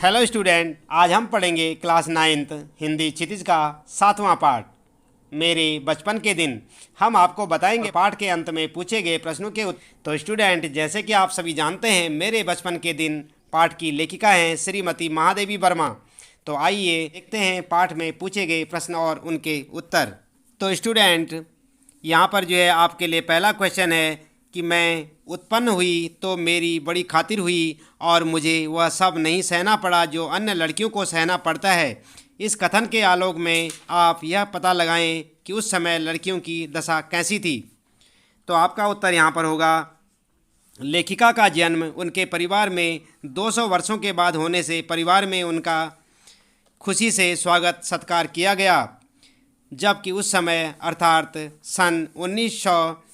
Hello student, आज हम पढ़ेंगे क्लास 9th हिंदी क्षितिज का 7वां पार्ट मेरे बचपन के दिन। हम आपको बताएंगे पाठ के अंत में पूछे गए प्रश्नों के उत्तर। तो स्टूडेंट, जैसे कि आप सभी जानते हैं, मेरे बचपन के दिन पाठ की लेखिका हैं श्रीमती महादेवी वर्मा। तो आइए देखते हैं पाठ में पूछे गए प्रश्न और उनके उत्तर। तो स्टूडेंट, यहाँ पर जो है आपके लिए पहला क्वेश्चन है कि मैं उत्पन्न हुई तो मेरी बड़ी खातिर हुई और मुझे वह सब नहीं सहना पड़ा जो अन्य लड़कियों को सहना पड़ता है। इस कथन के आलोक में आप यह पता लगाएं कि उस समय लड़कियों की दशा कैसी थी। तो आपका उत्तर यहाँ पर होगा, लेखिका का जन्म उनके परिवार में 200 वर्षों के बाद होने से परिवार में उनका खुशी से स्वागत सत्कार किया गया, जबकि उस समय अर्थात सन 1900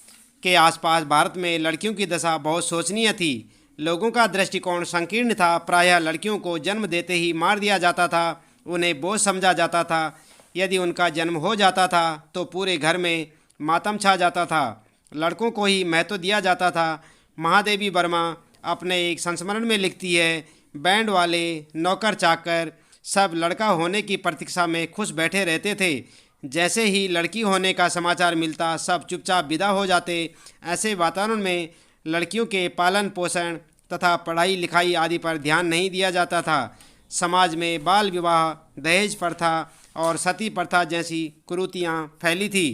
के आसपास भारत में लड़कियों की दशा बहुत शोचनीय थी। लोगों का दृष्टिकोण संकीर्ण था। प्रायः लड़कियों को जन्म देते ही मार दिया जाता था, उन्हें बोझ समझा जाता था। यदि उनका जन्म हो जाता था तो पूरे घर में मातम छा जाता था। लड़कों को ही महत्व दिया जाता था। महादेवी वर्मा अपने एक संस्मरण में लिखती है, बैंड वाले नौकर चाकर सब लड़का होने की प्रतीक्षा में खुश बैठे रहते थे। जैसे ही लड़की होने का समाचार मिलता सब चुपचाप विदा हो जाते। ऐसे वातावरण में लड़कियों के पालन पोषण तथा पढ़ाई लिखाई आदि पर ध्यान नहीं दिया जाता था। समाज में बाल विवाह, दहेज प्रथा और सती प्रथा जैसी कुरीतियाँ फैली थी।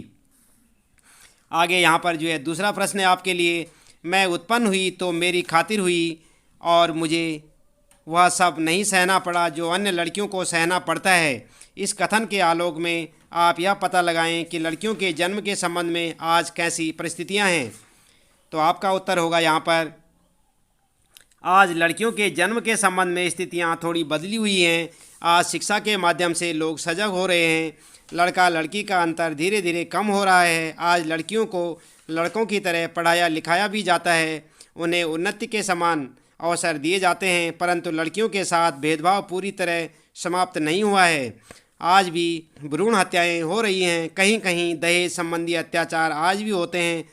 आगे यहाँ पर जो है दूसरा प्रश्न है आपके लिए, मैं उत्पन्न हुई तो मेरी खातिर हुई और मुझे वह सब नहीं सहना पड़ा जो अन्य लड़कियों को सहना पड़ता है। इस कथन के आलोक में आप यह पता लगाएं कि लड़कियों के जन्म के संबंध में आज कैसी परिस्थितियां हैं। तो आपका उत्तर होगा यहाँ पर, आज लड़कियों के जन्म के संबंध में स्थितियां थोड़ी बदली हुई हैं। आज शिक्षा के माध्यम से लोग सजग हो रहे हैं। लड़का लड़की का अंतर धीरे धीरे कम हो रहा है। आज लड़कियों को लड़कों की तरह पढ़ाया लिखाया भी जाता है, उन्हें उन्नति के समान अवसर दिए जाते हैं, परंतु लड़कियों के साथ भेदभाव पूरी तरह समाप्त नहीं हुआ है। आज भी भ्रूण हत्याएं हो रही हैं, कहीं कहीं दहेज संबंधी अत्याचार आज भी होते हैं।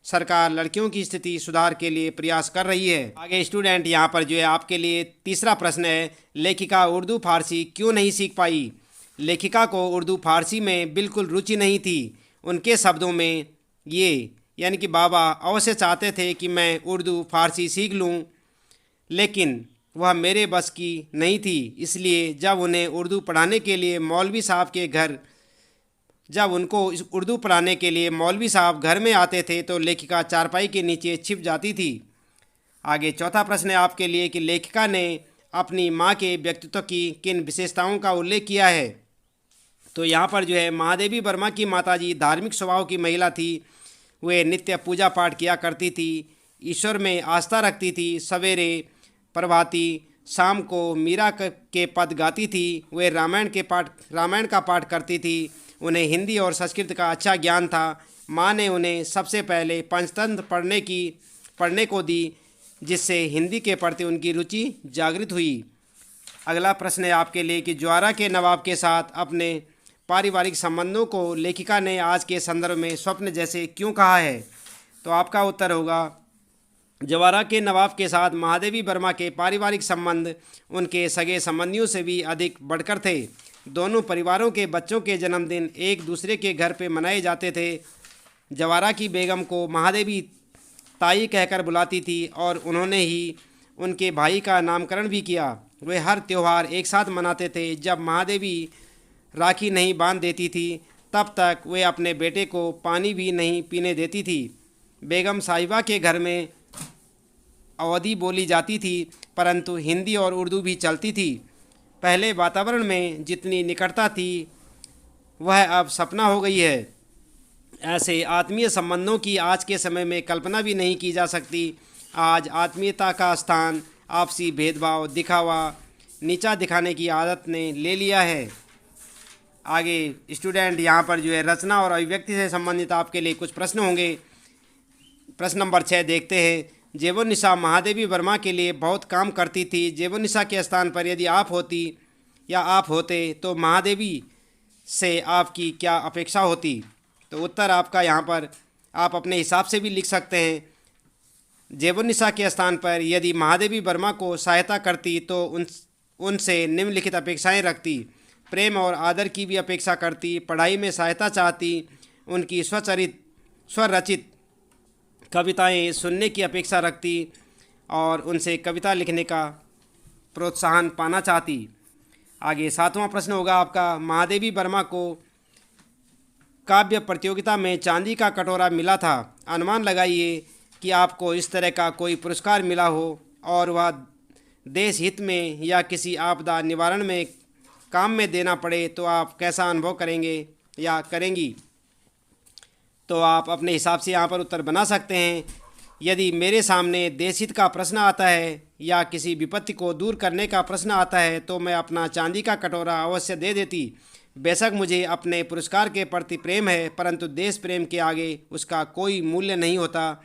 सरकार लड़कियों की स्थिति सुधार के लिए प्रयास कर रही है। आगे स्टूडेंट, यहाँ पर जो है आपके लिए तीसरा प्रश्न है, लेखिका उर्दू फारसी क्यों नहीं सीख पाई। लेखिका को उर्दू फारसी में बिल्कुल रुचि नहीं थी। उनके शब्दों में ये यानी कि बाबा अवश्य चाहते थे कि मैं उर्दू फारसी सीख लूँ, लेकिन वह मेरे बस की नहीं थी। इसलिए जब उन्हें उर्दू पढ़ाने के लिए मौलवी साहब के घर जब उनको उर्दू पढ़ाने के लिए मौलवी साहब घर में आते थे तो लेखिका चारपाई के नीचे छिप जाती थी। आगे चौथा प्रश्न है आपके लिए कि लेखिका ने अपनी माँ के व्यक्तित्व की किन विशेषताओं का उल्लेख किया है। तो यहाँ पर जो है महादेवी वर्मा की माताजी धार्मिक स्वभाव की महिला थी। वे नित्य पूजा पाठ किया करती थी, ईश्वर में आस्था रखती थी। सवेरे प्रभाती, शाम को मीरा के पद गाती थी। वे रामायण का पाठ करती थी। उन्हें हिंदी और संस्कृत का अच्छा ज्ञान था। माँ ने उन्हें सबसे पहले पंचतंत्र पढ़ने को दी, जिससे हिंदी के प्रति उनकी रुचि जागृत हुई। अगला प्रश्न है आपके लिए कि ज्वारा के नवाब के साथ अपने पारिवारिक संबंधों को लेखिका ने आज के संदर्भ में स्वप्न जैसे क्यों कहा है। तो आपका उत्तर होगा, जवारा के नवाब के साथ महादेवी वर्मा के पारिवारिक संबंध उनके सगे संबंधियों से भी अधिक बढ़कर थे। दोनों परिवारों के बच्चों के जन्मदिन एक दूसरे के घर पे मनाए जाते थे। जवारा की बेगम को महादेवी ताई कहकर बुलाती थी और उन्होंने ही उनके भाई का नामकरण भी किया। वे हर त्यौहार एक साथ मनाते थे। जब महादेवी राखी नहीं बांध देती थी तब तक वे अपने बेटे को पानी भी नहीं पीने देती थी। बेगम साहिबा के घर में अवधी बोली जाती थी, परंतु हिंदी और उर्दू भी चलती थी। पहले वातावरण में जितनी निकटता थी वह अब सपना हो गई है। ऐसे आत्मीय संबंधों की आज के समय में कल्पना भी नहीं की जा सकती। आज आत्मीयता का स्थान आपसी भेदभाव, दिखावा, नीचा दिखाने की आदत ने ले लिया है। आगे स्टूडेंट, यहाँ पर जो है रचना और अभिव्यक्ति से संबंधित आपके लिए कुछ प्रश्न होंगे। प्रश्न नंबर 6 देखते हैं। जेवोनिशा महादेवी वर्मा के लिए बहुत काम करती थी। जेवोनिशा के स्थान पर यदि आप होती या आप होते तो महादेवी से आपकी क्या अपेक्षा होती। तो उत्तर आपका यहाँ पर आप अपने हिसाब से भी लिख सकते हैं। जेवोनिशा के स्थान पर यदि महादेवी वर्मा को सहायता करती तो उनसे निम्नलिखित अपेक्षाएं रखती। प्रेम और आदर की भी अपेक्षा करती, पढ़ाई में सहायता चाहती, उनकी स्वरचित कविताएं सुनने की अपेक्षा रखती और उनसे कविता लिखने का प्रोत्साहन पाना चाहती। आगे 7वां प्रश्न होगा आपका, महादेवी वर्मा को काव्य प्रतियोगिता में चांदी का कटोरा मिला था। अनुमान लगाइए कि आपको इस तरह का कोई पुरस्कार मिला हो और वह देश हित में या किसी आपदा निवारण में काम में देना पड़े तो आप कैसा अनुभव करेंगे या करेंगी। तो आप अपने हिसाब से यहाँ पर उत्तर बना सकते हैं। यदि मेरे सामने देश हित का प्रश्न आता है या किसी विपत्ति को दूर करने का प्रश्न आता है तो मैं अपना चांदी का कटोरा अवश्य दे देती। बेशक मुझे अपने पुरस्कार के प्रति प्रेम है, परंतु देश प्रेम के आगे उसका कोई मूल्य नहीं होता।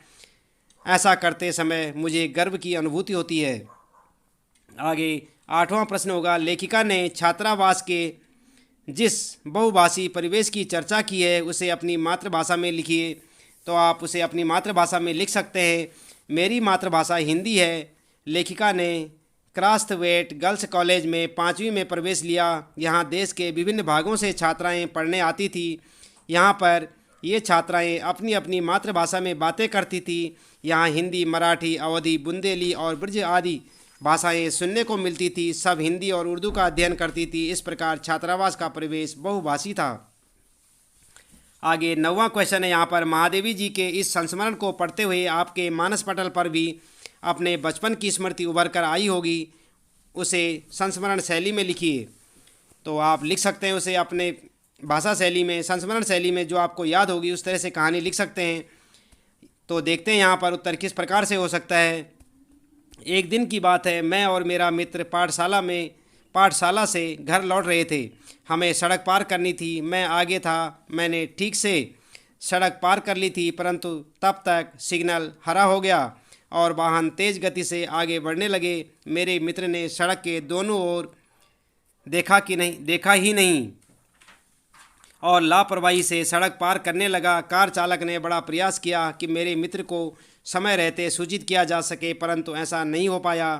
ऐसा करते समय मुझे गर्व की अनुभूति होती है। आगे 8वां प्रश्न होगा, लेखिका ने छात्रावास के जिस बहुभाषी परिवेश की चर्चा की है उसे अपनी मातृभाषा में लिखिए। तो आप उसे अपनी मातृभाषा में लिख सकते हैं। मेरी मातृभाषा हिंदी है। लेखिका ने क्रास्थवेट गर्ल्स कॉलेज में 5वीं में प्रवेश लिया। यहाँ देश के विभिन्न भागों से छात्राएं पढ़ने आती थी। यहाँ पर ये छात्राएं अपनी अपनी मातृभाषा में बातें करती थी। यहाँ हिंदी, मराठी, अवधी, बुंदेली और ब्रज आदि भाषाएं सुनने को मिलती थी। सब हिंदी और उर्दू का अध्ययन करती थी। इस प्रकार छात्रावास का परिवेश बहुभाषी था। आगे 9वां क्वेश्चन है यहाँ पर, महादेवी जी के इस संस्मरण को पढ़ते हुए आपके मानस पटल पर भी अपने बचपन की स्मृति उभर कर आई होगी। उसे संस्मरण शैली में लिखिए। तो आप लिख सकते हैं उसे अपने भाषा शैली में, संस्मरण शैली में, जो आपको याद होगी उस तरह से कहानी लिख सकते हैं। तो देखते हैं यहाँ पर उत्तर किस प्रकार से हो सकता है। एक दिन की बात है, मैं और मेरा मित्र पाठशाला से घर लौट रहे थे। हमें सड़क पार करनी थी। मैं आगे था। मैंने ठीक से सड़क पार कर ली थी, परंतु तब तक सिग्नल हरा हो गया और वाहन तेज़ गति से आगे बढ़ने लगे। मेरे मित्र ने सड़क के दोनों ओर देखा ही नहीं और लापरवाही से सड़क पार करने लगा। कार चालक ने बड़ा प्रयास किया कि मेरे मित्र को समय रहते सूचित किया जा सके, परंतु ऐसा नहीं हो पाया।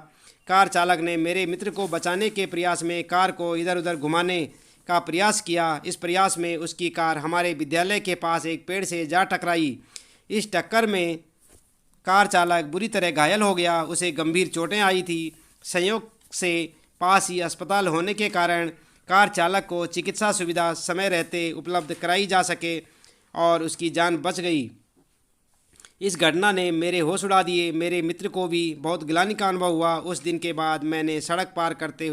कार चालक ने मेरे मित्र को बचाने के प्रयास में कार को इधर उधर घुमाने का प्रयास किया। इस प्रयास में उसकी कार हमारे विद्यालय के पास एक पेड़ से जा टकराई। इस टक्कर में कार चालक बुरी तरह घायल हो गया। उसे गंभीर चोटें आई थी। संयोग से पास ही अस्पताल होने के कारण कार चालक को चिकित्सा सुविधा समय रहते उपलब्ध कराई जा सके और उसकी जान बच गई। इस घटना ने मेरे होश उड़ा दिए। मेरे मित्र को भी बहुत ग्लानि का अनुभव हुआ। उस दिन के बाद मैंने सड़क पार करते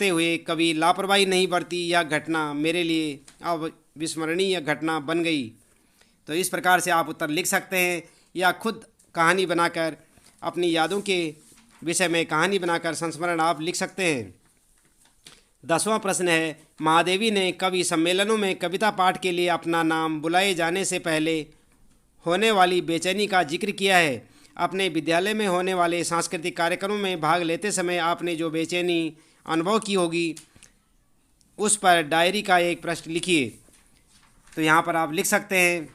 हुए कभी लापरवाही नहीं बरती। यह घटना मेरे लिए अविस्मरणीय घटना बन गई। तो इस प्रकार से आप उत्तर लिख सकते हैं या खुद कहानी बनाकर अपनी यादों के विषय में कहानी बनाकर संस्मरण आप लिख सकते हैं। 10वां प्रश्न है, महादेवी ने कवि सम्मेलनों में कविता पाठ के लिए अपना नाम बुलाए जाने से पहले होने वाली बेचैनी का जिक्र किया है। अपने विद्यालय में होने वाले सांस्कृतिक कार्यक्रमों में भाग लेते समय आपने जो बेचैनी अनुभव की होगी उस पर डायरी का एक पृष्ठ लिखिए। तो यहाँ पर आप लिख सकते हैं,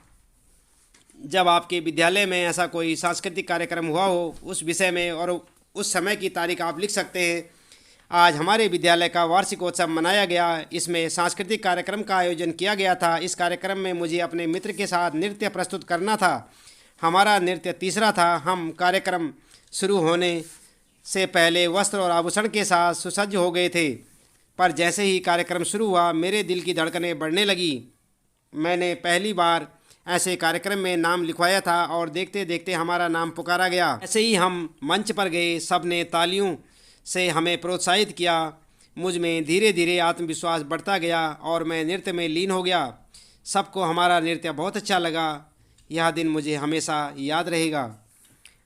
जब आपके विद्यालय में ऐसा कोई सांस्कृतिक कार्यक्रम हुआ हो उस विषय में और उस समय की तारीख आप लिख सकते हैं। आज हमारे विद्यालय का वार्षिकोत्सव मनाया गया। इसमें सांस्कृतिक कार्यक्रम का आयोजन किया गया था। इस कार्यक्रम में मुझे अपने मित्र के साथ नृत्य प्रस्तुत करना था। हमारा नृत्य तीसरा था। हम कार्यक्रम शुरू होने से पहले वस्त्र और आभूषण के साथ सुसज्ज हो गए थे, पर जैसे ही कार्यक्रम शुरू हुआ मेरे दिल की धड़कनें बढ़ने लगी। मैंने पहली बार ऐसे कार्यक्रम में नाम लिखवाया था और देखते देखते हमारा नाम पुकारा गया। ऐसे ही हम मंच पर गए। सब ने तालियों से हमें प्रोत्साहित किया। मुझ में धीरे धीरे आत्मविश्वास बढ़ता गया और मैं नृत्य में लीन हो गया। सबको हमारा नृत्य बहुत अच्छा लगा। यह दिन मुझे हमेशा याद रहेगा।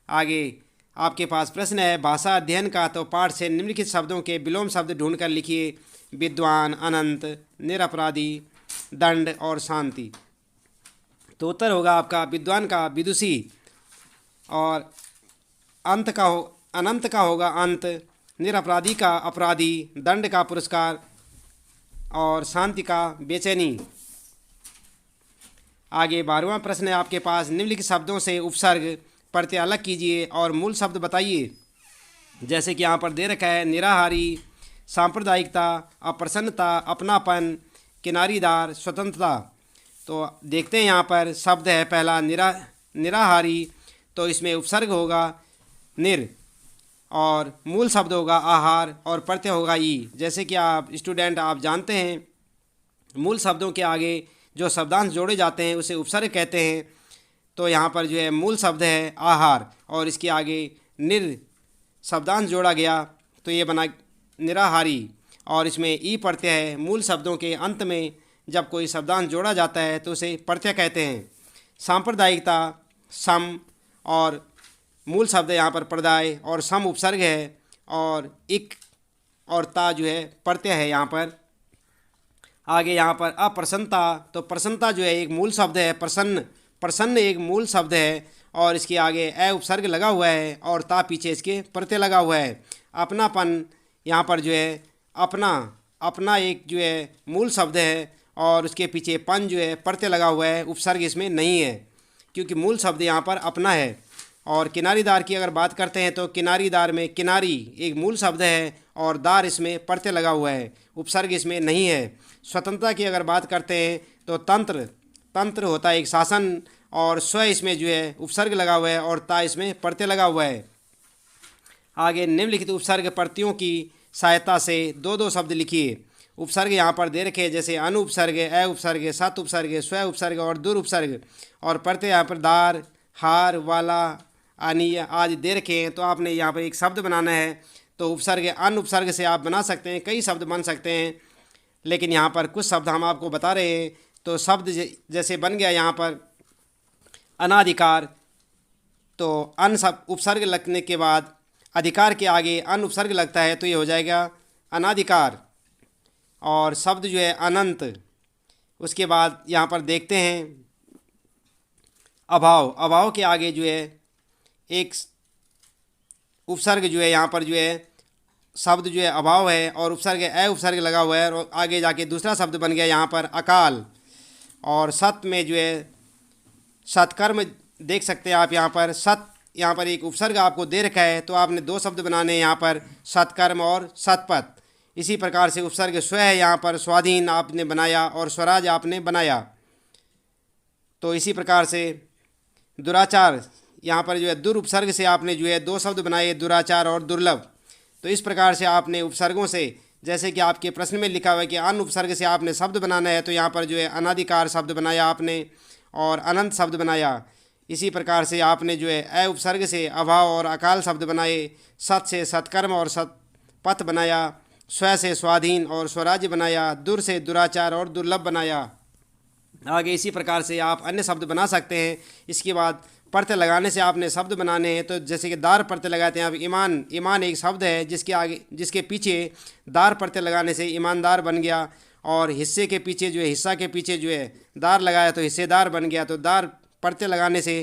आगे आपके पास प्रश्न है, भाषा अध्ययन का। तो पाठ से निम्नलिखित शब्दों के विलोम शब्द ढूंढकर लिखिए। विद्वान, अनंत, निरपराधी, दंड और शांति। तो उत्तर होगा आपका विद्वान का विदुषी और अनंत का होगा अंत, निरपराधी का अपराधी, दंड का पुरस्कार और शांति का बेचैनी। आगे 12वां प्रश्न है आपके पास, निम्नलिखित शब्दों से उपसर्ग प्रत्यय अलग कीजिए और मूल शब्द बताइए। जैसे कि यहाँ पर दे रखा है निराहारी, सांप्रदायिकता, अप्रसन्नता, अपनापन, किनारीदार, स्वतंत्रता। तो देखते हैं यहाँ पर शब्द है पहला निराहारी, तो इसमें उपसर्ग होगा निर और मूल शब्द होगा आहार और प्रत्यय होगा ई। जैसे कि आप स्टूडेंट आप जानते हैं मूल शब्दों के आगे जो शब्दांश जोड़े जाते हैं उसे उपसर्ग कहते हैं। तो यहाँ पर जो है मूल शब्द है आहार और इसके आगे निर शब्दांश जोड़ा गया तो ये बना निराहारी और इसमें ई प्रत्यय है। मूल शब्दों के अंत में जब कोई शब्दांश जोड़ा जाता है तो उसे प्रत्यय कहते हैं। सांप्रदायिकता सम और मूल शब्द यहाँ पर प्रदाय और सम उपसर्ग है और इक और ता जो है प्रत्यय है यहाँ पर। आगे यहाँ पर अप्रसन्नता, तो प्रसन्नता जो है एक मूल शब्द है, प्रसन्न एक मूल शब्द है और इसके आगे ए उपसर्ग लगा हुआ है और ता पीछे इसके प्रत्यय लगा हुआ है। अपनापन यहाँ पर जो है अपना एक जो है मूल शब्द है और उसके पीछे पन जो है प्रत्यय लगा हुआ है, उपसर्ग इसमें नहीं है क्योंकि मूल शब्द यहाँ पर अपना है। और किनारीदार की अगर बात करते हैं तो किनारीदार में किनारी एक मूल शब्द है और दार इसमें प्रत्यय लगा हुआ है, उपसर्ग इसमें नहीं है। स्वतंत्रता की अगर बात करते हैं तो तंत्र होता है एक शासन और स्व इसमें जो है उपसर्ग लगा हुआ है और ता इसमें प्रत्यय लगा हुआ है। आगे निम्नलिखित उपसर्ग प्रत्ययों की सहायता से दो दो शब्द लिखिए। उपसर्ग यहाँ पर दे रखे जैसे अनु उपसर्ग, अ उपसर्ग, सत उपसर्ग, स्व उपसर्ग और दुर उपसर्ग और प्रत्यय यहाँ पर दार, हार, वाला, अनीय आदि दे रखे हैं। तो आपने यहाँ पर एक शब्द बनाना है तो उपसर्ग अन उपसर्ग से आप बना सकते हैं, कई शब्द बन सकते हैं, लेकिन यहाँ पर कुछ शब्द हम आपको बता रहे हैं। तो शब्द जैसे बन गया यहाँ पर अनाधिकार, तो अन सब उपसर्ग लगने के बाद अधिकार के आगे अन उपसर्ग लगता है तो ये हो जाएगा अनाधिकार। और शब्द जो है अनंत, उसके बाद यहाँ पर देखते हैं अभाव के आगे जो है एक उपसर्ग जो है यहाँ पर जो है शब्द जो है अभाव है और उपसर्ग अ उपसर्ग लगा हुआ है और आगे जाके दूसरा शब्द बन गया यहाँ पर अकाल। और सत में जो है सत्कर्म देख सकते हैं आप यहाँ पर यहाँ पर एक उपसर्ग आपको दे रखा है तो आपने दो शब्द बनाने हैं यहाँ पर सत्कर्म और सतपथ। इसी प्रकार से उपसर्ग स्व है यहाँ पर स्वाधीन आपने बनाया और स्वराज आपने बनाया। तो इसी प्रकार से दुराचार यहाँ पर जो है दुर उपसर्ग से आपने जो है दो शब्द बनाए दुराचार और दुर्लभ। तो इस प्रकार से आपने उपसर्गों से जैसे कि आपके प्रश्न में लिखा हुआ है कि अन उपसर्ग से आपने शब्द बनाना है तो यहाँ पर जो है अनाधिकार शब्द बनाया आपने और अनंत शब्द बनाया। इसी प्रकार से आपने जो है अ उपसर्ग से अभाव और अकाल शब्द बनाए, सत से सत्कर्म और सतपथ बनाया, स्व से स्वाधीन और स्वराज्य बनाया, दुर से दुराचार और दुर्लभ बनाया। आगे इसी प्रकार से आप अन्य शब्द बना सकते हैं। इसके बाद प्रत्यय लगाने से आपने शब्द बनाने हैं तो जैसे कि दार प्रत्यय लगाते हैं आप ईमान एक शब्द है जिसके पीछे दार प्रत्यय लगाने से ईमानदार बन गया और हिस्से के पीछे जो है हिस्सा के पीछे जो है दार लगाया तो हिस्सेदार बन गया। तो दार प्रत्यय लगाने से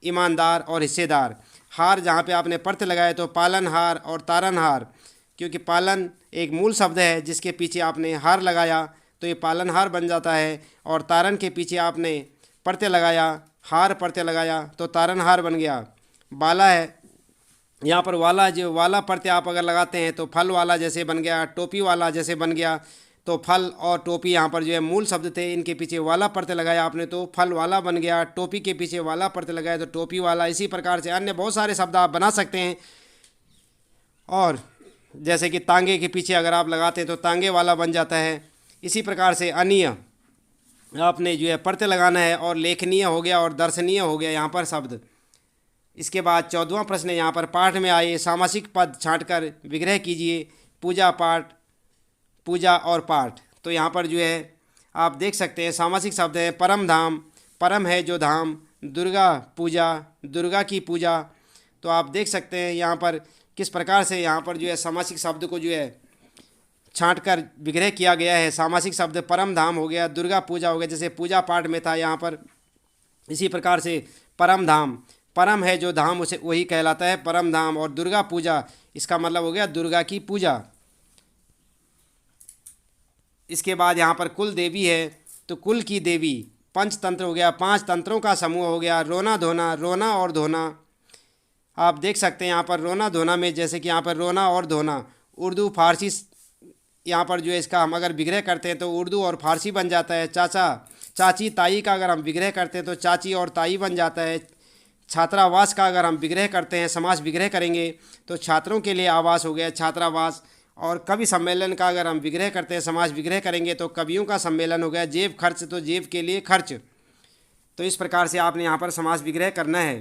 ईमानदार और हिस्सेदार। हार जहाँ पे आपने प्रत्यय लगाया तो पालनहार और तारनहार, क्योंकि पालन एक मूल शब्द है जिसके पीछे आपने हार लगाया तो ये पालनहार बन जाता है और तारन के पीछे आपने प्रत्यय लगाया हार प्रत्यय लगाया तो तारनहार बन गया। बाला है यहाँ पर वाला, जो वाला प्रत्यय आप अगर लगाते हैं तो फल वाला जैसे बन गया, टोपी वाला जैसे बन गया। तो फल और टोपी यहाँ पर जो है मूल शब्द थे, इनके पीछे वाला प्रत्यय लगाया आपने तो फल वाला बन गया। टोपी के पीछे वाला प्रत्यय लगाया तो टोपी वाला। इसी प्रकार से अन्य बहुत सारे शब्द आप बना सकते हैं। और जैसे कि तांगे के पीछे अगर आप लगाते हैं तो तांगे वाला बन जाता है। इसी प्रकार से अनीय आपने जो है प्रत्यय लगाना है और लेखनीय हो गया और दर्शनीय हो गया यहाँ पर शब्द। इसके बाद 14वां प्रश्न यहाँ पर पाठ में आए सामासिक पद छांटकर विग्रह कीजिए। पूजा और पाठ। तो यहाँ पर जो है आप देख सकते हैं सामासिक शब्द है परम धाम, परम है जो धाम, दुर्गा पूजा, दुर्गा की पूजा। तो आप देख सकते हैं यहाँ पर किस प्रकार से यहाँ पर जो है सामासिक शब्द को जो है छांट कर विग्रह किया गया है। सामासिक शब्द परम धाम हो गया, दुर्गा पूजा हो गया, जैसे पूजा पाठ में था यहाँ पर। इसी प्रकार से परम धाम, परम है जो धाम उसे वही कहलाता है परम धाम। और दुर्गा पूजा इसका मतलब हो गया दुर्गा की पूजा। इसके बाद यहाँ पर कुल देवी है तो कुल की देवी। पंचतंत्र हो गया, 5 तंत्रों का समूह हो गया। रोना धोना, रोना और धोना। आप देख सकते हैं यहाँ पर रोना धोना में, जैसे कि यहाँ पर रोना और धोना उर्दू फारसी, यहाँ पर जो है इसका हम अगर विग्रह करते हैं तो उर्दू और फारसी बन जाता है। चाचा चाची ताई का अगर हम विग्रह करते हैं तो चाची और ताई बन जाता है। छात्रावास का अगर हम विग्रह करते हैं, समास विग्रह करेंगे तो छात्रों के लिए आवास हो गया छात्रावास। और कवि सम्मेलन का अगर हम विग्रह करते हैं, समास विग्रह करेंगे तो कवियों का सम्मेलन हो गया। जेब खर्च तो जेब के लिए खर्च। तो इस प्रकार से आपने यहाँ पर समास विग्रह करना है।